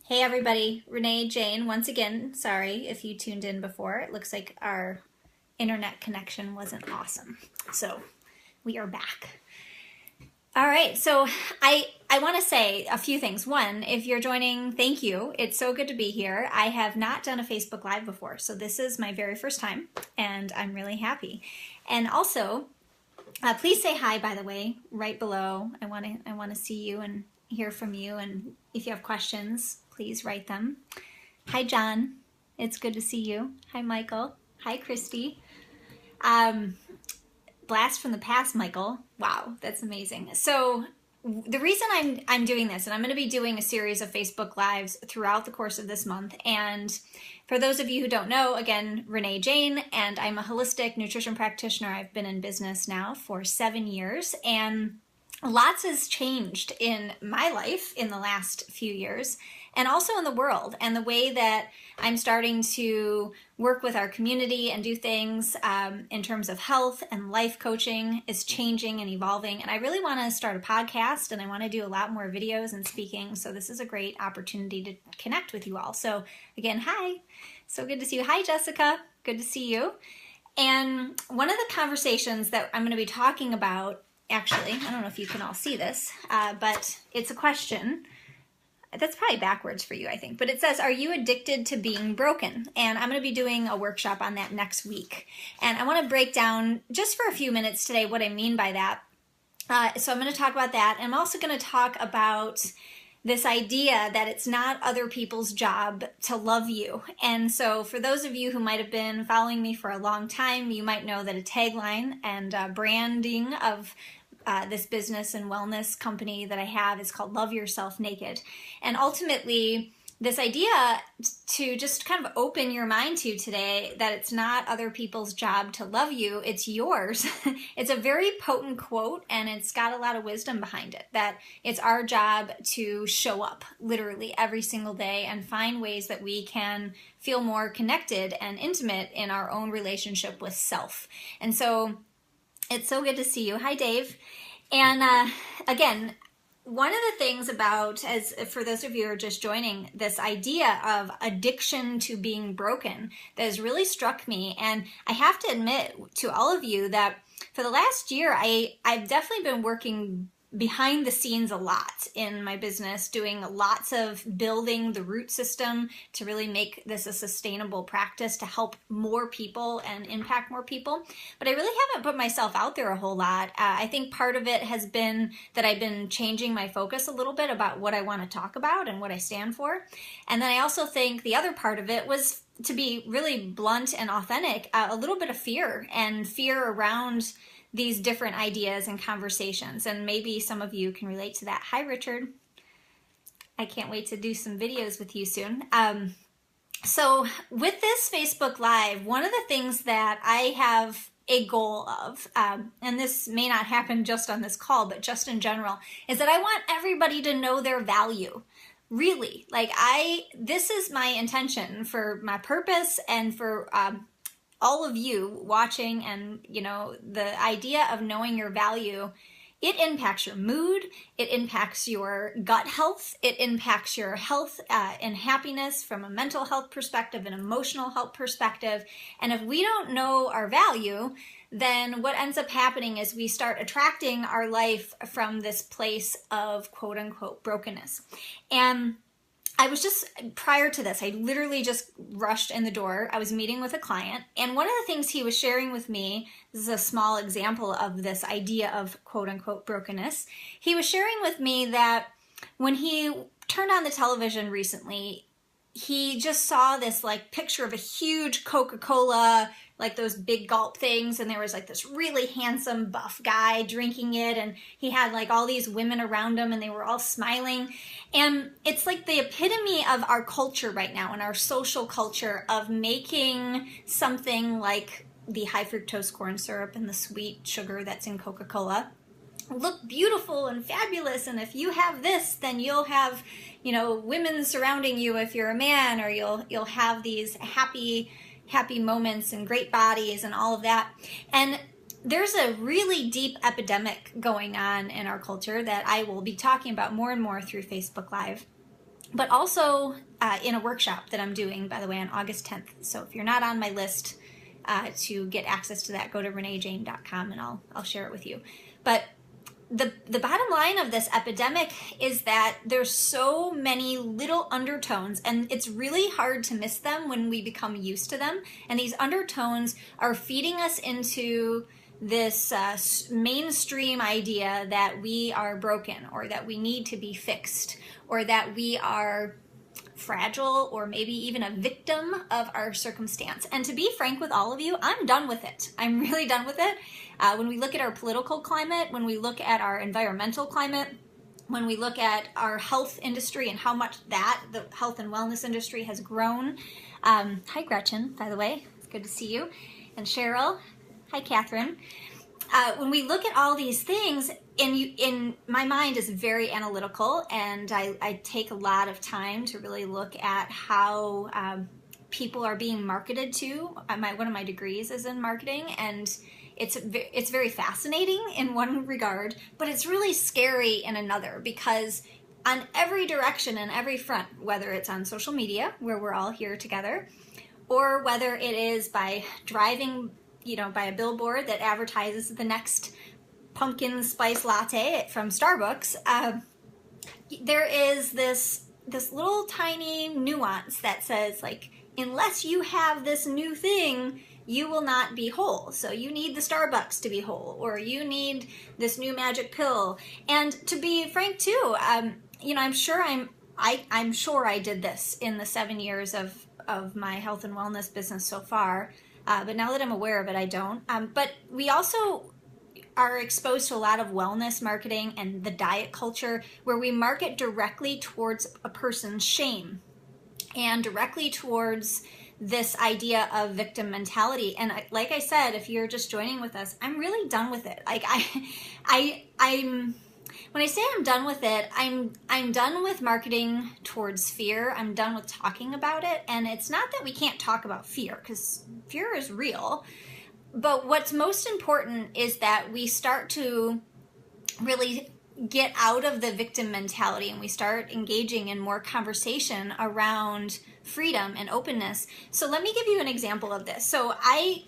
Hey everybody, Renee Jayne once again. Sorry if you tuned in before. It looks like our internet connection wasn't awesome. So we are back. All right, so I want to say a few things. One, if you're joining, thank you. It's so good to be here. I have not done a Facebook Live before, so this is my very first time, and I'm really happy. And also, please say hi, by the way, right below. I want to see you and hear from you, and if you have questions, please write them. Hi, John. It's good to see you. Hi, Michael. Hi, Christy. Blast from the past, Michael. Wow, that's amazing. So the reason I'm doing this, and I'm going to be doing a series of Facebook Lives throughout the course of this month, and for those of you who don't know, again, Renee Jayne, and I'm a holistic nutrition practitioner. I've been in business now for 7 years, and lots has changed in my life in the last few years, and also in the world, and the way that I'm starting to work with our community and do things in terms of health and life coaching is changing and evolving. And I really want to start a podcast, and I want to do a lot more videos and speaking. So this is a great opportunity to connect with you all. So again, hi. So good to see you. Hi, Jessica. Good to see you. And one of the conversations that I'm going to be talking about, actually, I don't know if you can all see this, but it's a question. That's probably backwards for you, I think. But it says, are you addicted to being broken? And I'm going to be doing a workshop on that next week. And I want to break down just for a few minutes today what I mean by that. So I'm going to talk about that. And I'm also going to talk about this idea that it's not other people's job to love you. And so for those of you who might have been following me for a long time, you might know that a tagline and branding of this business and wellness company that I have is called Love Yourself Naked. And ultimately, this idea to just kind of open your mind to today that it's not other people's job to love you, it's yours. It's a very potent quote, and it's got a lot of wisdom behind it, that it's our job to show up literally every single day and find ways that we can feel more connected and intimate in our own relationship with self. And so it's so good to see you. Hi, Dave. And again, one of the things about, as for those of you who are just joining, this idea of addiction to being broken that has really struck me. And I have to admit to all of you that for the last year, I've definitely been working behind the scenes a lot in my business, doing lots of building the root system to really make this a sustainable practice to help more people and impact more people. But I really haven't put myself out there a whole lot. I think part of it has been that I've been changing my focus a little bit about what I want to talk about and what I stand for. And then I also think the other part of it was, to be really blunt and authentic, a little bit of fear around these different ideas and conversations. And maybe some of you can relate to that. Hi, Richard. I can't wait to do some videos with you soon. So with this Facebook Live, one of the things that I have a goal of, and this may not happen just on this call, but just in general, is that I want everybody to know their value. Really, this is my intention for my purpose and for all of you watching. And the idea of knowing your value, it impacts your mood, it impacts your gut health, it impacts your health and happiness from a mental health perspective, an emotional health perspective. And if we don't know our value, then what ends up happening is we start attracting our life from this place of quote unquote brokenness. And I was just, prior to this, I literally just rushed in the door. I was meeting with a client, and one of the things he was sharing with me, this is a small example of this idea of quote unquote brokenness. He was sharing with me that when he turned on the television recently, he just saw this picture of a huge Coca-Cola, those big gulp things, and there was this really handsome buff guy drinking it, and he had all these women around him, and they were all smiling. And it's the epitome of our culture right now, and our social culture, of making something like the high fructose corn syrup and the sweet sugar that's in Coca-Cola look beautiful and fabulous. And if you have this, then you'll have women surrounding you if you're a man, or you'll have these happy moments and great bodies and all of that. And there's a really deep epidemic going on in our culture that I will be talking about more and more through Facebook Live. but also in a workshop that I'm doing, by the way, on August 10th. So if you're not on my list to get access to that, go to reneejayne.com and I'll share it with you. But the bottom line of this epidemic is that there's so many little undertones, and it's really hard to miss them when we become used to them. And these undertones are feeding us into this mainstream idea that we are broken, or that we need to be fixed, or that we are fragile, or maybe even a victim of our circumstance. And to be frank with all of you, I'm done with it. I'm really done with it. When we look at our political climate, when we look at our environmental climate, when we look at our health industry and how much the health and wellness industry has grown. Hi, Gretchen, by the way. It's good to see you. And Cheryl. Hi, Catherine. When we look at all these things, in my mind is very analytical, and I take a lot of time to really look at how people are being marketed to. One of my degrees is in marketing, and it's very fascinating in one regard, but it's really scary in another, because on every direction and every front, whether it's on social media, where we're all here together, or whether it is by driving, by a billboard that advertises the next pumpkin spice latte from Starbucks, there is this little tiny nuance that says, like, unless you have this new thing, you will not be whole. So you need the Starbucks to be whole, or you need this new magic pill. And to be frank too, I'm sure I did this in the 7 years of my health and wellness business so far. But now that I'm aware of it, I don't. But we also are exposed to a lot of wellness marketing and the diet culture, where we market directly towards a person's shame and directly towards this idea of victim mentality. And like I said, if you're just joining with us, I'm really done with it. Like I'm when I say I'm done with it, I'm done with marketing towards fear. I'm done with talking about it. And it's not that we can't talk about fear, because fear is real. But what's most important is that we start to really get out of the victim mentality, and we start engaging in more conversation around freedom and openness. So let me give you an example of this. So I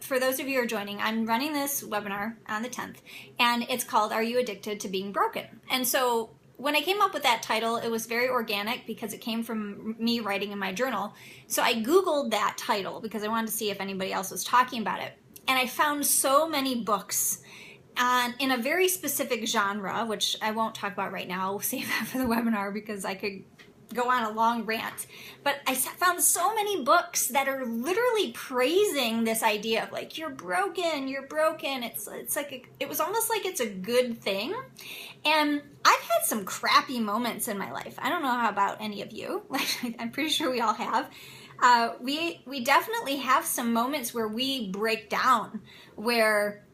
for those of you who are joining, I'm running this webinar on the 10th, and it's called Are You Addicted to Being Broken? And so when I came up with that title, it was very organic, because it came from me writing in my journal. So I Googled that title because I wanted to see if anybody else was talking about it. And I found so many books in a very specific genre, which I won't talk about right now. We'll save that for the webinar, because I could go on a long rant. But I found so many books that are literally praising this idea of, like, you're broken. It's like it was almost like it's a good thing. And I've had some crappy moments in my life. I don't know how about any of you. I'm pretty sure we all have. We definitely have some moments where we break down, where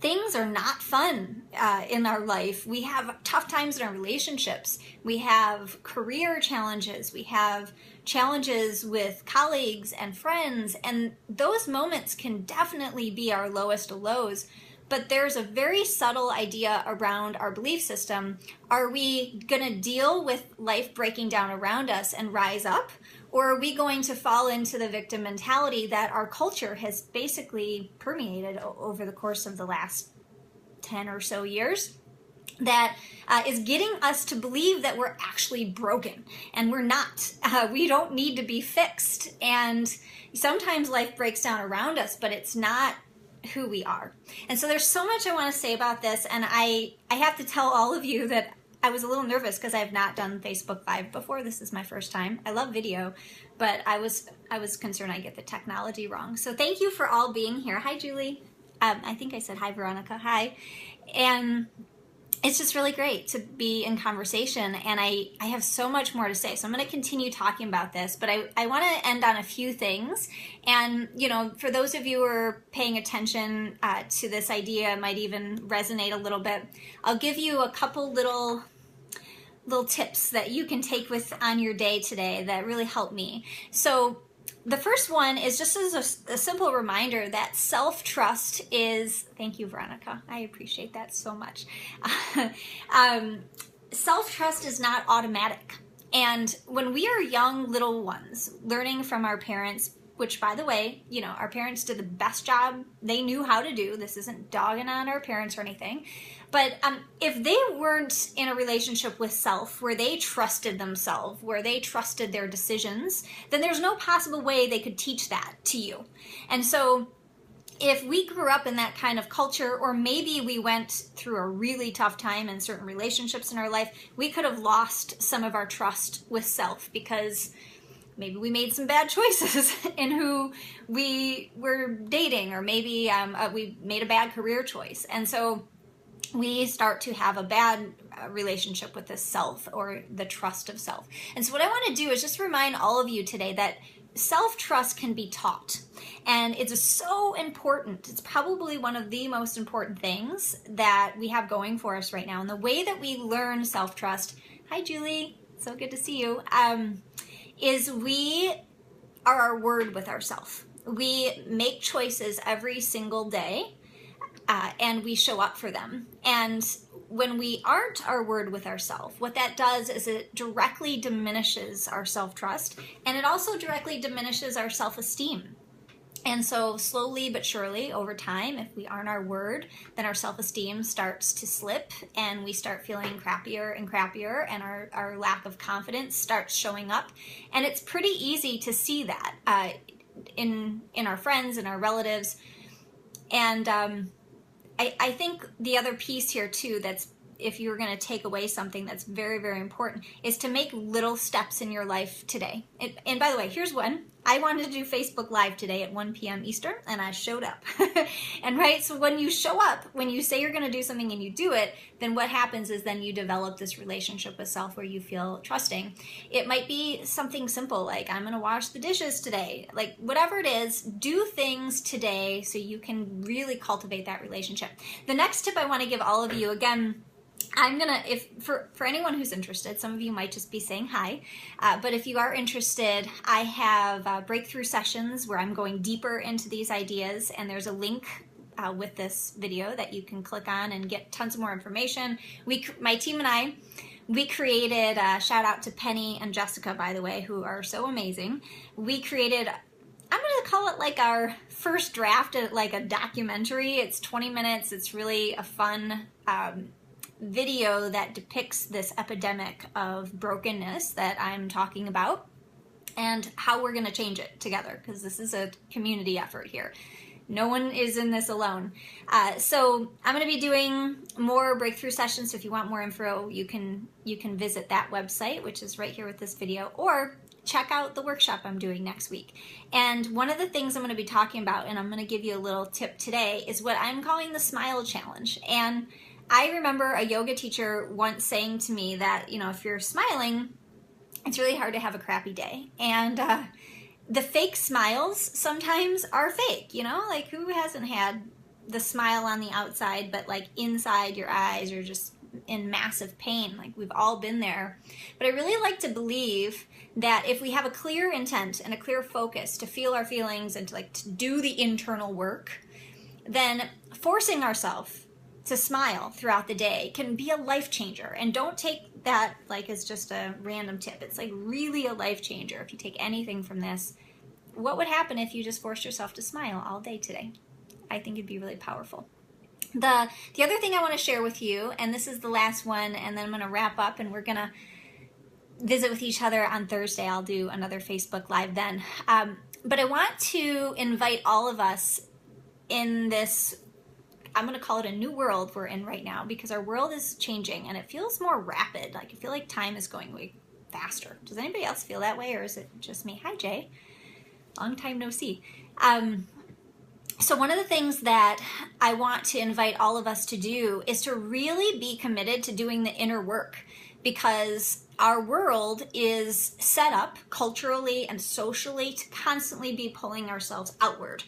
things are not fun in our life. We have tough times in our relationships. We have career challenges. We have challenges with colleagues and friends. And those moments can definitely be our lowest of lows. But there's a very subtle idea around our belief system. Are we going to deal with life breaking down around us and rise up? Or are we going to fall into the victim mentality that our culture has basically permeated over the course of the last 10 or so years, that is getting us to believe that we're actually broken, and we're not. We don't need to be fixed. And sometimes life breaks down around us, but it's not who we are. And so there's so much I want to say about this, and I have to tell all of you that I was a little nervous because I have not done Facebook Live before. This is my first time. I love video, but I was concerned I'd get the technology wrong. So thank you for all being here. Hi, Julie. I think I said hi, Veronica. Hi. And it's just really great to be in conversation, and I have so much more to say. So I'm going to continue talking about this, but I want to end on a few things. And, for those of you who are paying attention to this idea, it might even resonate a little bit. I'll give you a couple little tips that you can take with on your day today that really help me. So the first one is just as a simple reminder that self-trust is, thank you, Veronica. I appreciate that so much. self-trust is not automatic. And when we are young little ones, learning from our parents, which, by the way, you know, our parents did the best job they knew how to do. This isn't dogging on our parents or anything. But if they weren't in a relationship with self, where they trusted themselves, where they trusted their decisions, then there's no possible way they could teach that to you. And so if we grew up in that kind of culture, or maybe we went through a really tough time in certain relationships in our life, we could have lost some of our trust with self because maybe we made some bad choices in who we were dating, or maybe we made a bad career choice. And so we start to have a bad relationship with the self, or the trust of self. And so what I want to do is just remind all of you today that self-trust can be taught, and it's so important. It's probably one of the most important things that we have going for us right now. And the way that we learn self-trust, hi Julie, so good to see you, is we are our word with ourselves. We make choices every single day, and we show up for them. And when we aren't our word with ourselves, what that does is it directly diminishes our self-trust, and it also directly diminishes our self-esteem. And so slowly but surely over time, if we aren't our word, then our self-esteem starts to slip, and we start feeling crappier and crappier, and our lack of confidence starts showing up. And it's pretty easy to see that in our friends and our relatives. And I think the other piece here too, that's, if you're going to take away something that's very, very important, is to make little steps in your life today. And by the way, here's one. I wanted to do Facebook Live today at 1 p.m. Eastern, and I showed up. And right, so when you show up, when you say you're going to do something and you do it, then what happens is then you develop this relationship with self where you feel trusting. It might be something simple like, I'm going to wash the dishes today. Like, whatever it is, do things today so you can really cultivate that relationship. The next tip I want to give all of you, again, I'm gonna, for anyone who's interested, some of you might just be saying hi, but if you are interested, I have breakthrough sessions where I'm going deeper into these ideas, and there's a link with this video that you can click on and get tons of more information. My team and I, we created, shout out to Penny and Jessica, by the way, who are so amazing. We created, I'm going to call it like our first draft, like a documentary. It's 20 minutes. It's really a fun video that depicts this epidemic of brokenness that I'm talking about, and how we're going to change it together, because this is a community effort here. No one is in this alone. So I'm going to be doing more breakthrough sessions. So if you want more info, you can visit that website, which is right here with this video, or check out the workshop I'm doing next week. And one of the things I'm going to be talking about, and I'm going to give you a little tip today, is what I'm calling the Smile Challenge. And I remember a yoga teacher once saying to me that, you know, if you're smiling, it's really hard to have a crappy day. And the fake smiles sometimes are fake, you know, like who hasn't had the smile on the outside, but like inside your eyes you're just in massive pain. Like, we've all been there. But I really like to believe that if we have a clear intent and a clear focus to feel our feelings and to do the internal work, then forcing ourselves to smile throughout the day can be a life changer. And don't take that like as just a random tip. It's like really a life changer. If you take anything from this, what would happen if you just forced yourself to smile all day today? I think it'd be really powerful. The other thing I want to share with you, and this is the last one, and then I'm going to wrap up, and we're going to visit with each other on Thursday. I'll do another Facebook Live then. But I want to invite all of us in this, I'm going to call it a new world we're in right now, because our world is changing and it feels more rapid. Like, I feel like time is going way faster. Does anybody else feel that way, or is it just me? Hi, Jay. Long time no see. So one of the things that I want to invite all of us to do is to really be committed to doing the inner work, because our world is set up culturally and socially to constantly be pulling ourselves outward.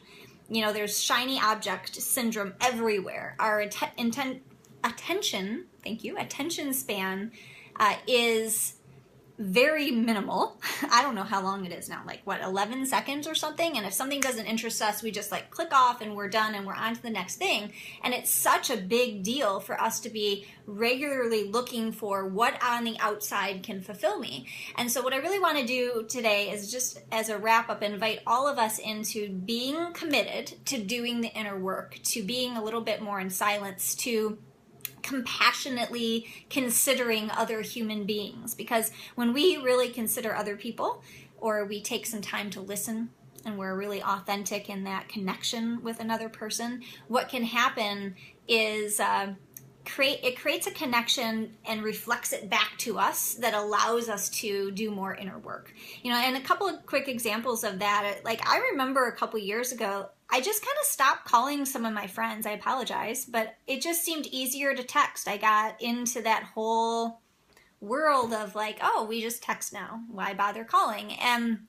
You know, there's shiny object syndrome everywhere. Our attention span is very minimal. I don't know how long it is now, like what, 11 seconds or something? And if something doesn't interest us, we just like click off and we're done and we're on to the next thing. And it's such a big deal for us to be regularly looking for what on the outside can fulfill me. And so what I really want to do today is, just as a wrap up, invite all of us into being committed to doing the inner work, to being a little bit more in silence, to compassionately considering other human beings. Because when we really consider other people, or we take some time to listen, and we're really authentic in that connection with another person, what can happen is it creates a connection and reflects it back to us that allows us to do more inner work. You know, and a couple of quick examples of that, like I remember a couple years ago, I just kind of stopped calling some of my friends. I apologize, but it just seemed easier to text. I got into that whole world of like, oh, we just text now. Why bother calling? And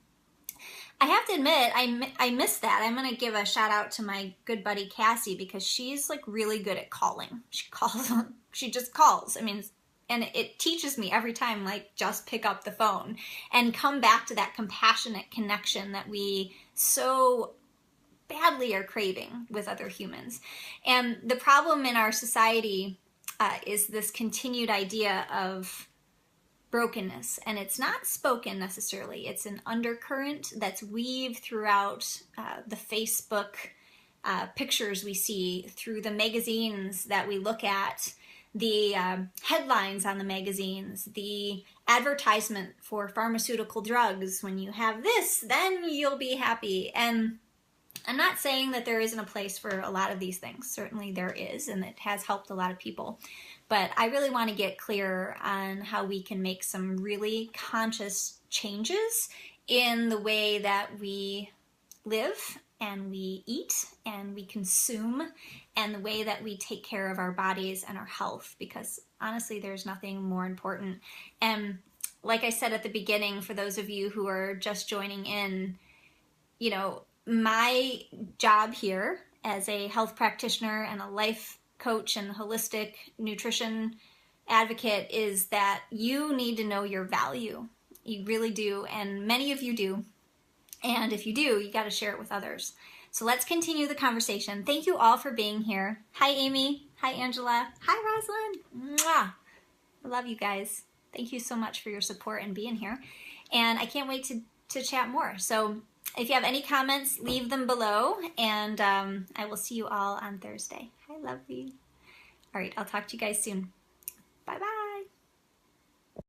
I have to admit, I miss that. I'm going to give a shout out to my good buddy Cassie, because she's like really good at calling. She just calls. I mean, and it teaches me every time, like, just pick up the phone and come back to that compassionate connection that we so badly are craving with other humans. And the problem in our society is this continued idea of brokenness, and it's not spoken necessarily. It's an undercurrent that's weaved throughout the Facebook pictures we see, through the magazines that we look at, the headlines on the magazines, the advertisement for pharmaceutical drugs. When you have this, then you'll be happy. And I'm not saying that there isn't a place for a lot of these things. Certainly there is, and it has helped a lot of people. But I really want to get clear on how we can make some really conscious changes in the way that we live and we eat and we consume, and the way that we take care of our bodies and our health, because honestly, there's nothing more important. And like I said at the beginning, for those of you who are just joining in, you know, my job here as a health practitioner and a life coach and holistic nutrition advocate is that you need to know your value. You really do, and many of you do. And if you do, you got to share it with others. So let's continue the conversation. Thank you all for being here. Hi, Amy. Hi, Angela. Hi, Rosalind. Mwah. I love you guys. Thank you so much for your support and being here. And I can't wait to chat more. So if you have any comments, leave them below, and I will see you all on Thursday. I love you. All right, I'll talk to you guys soon. Bye-bye.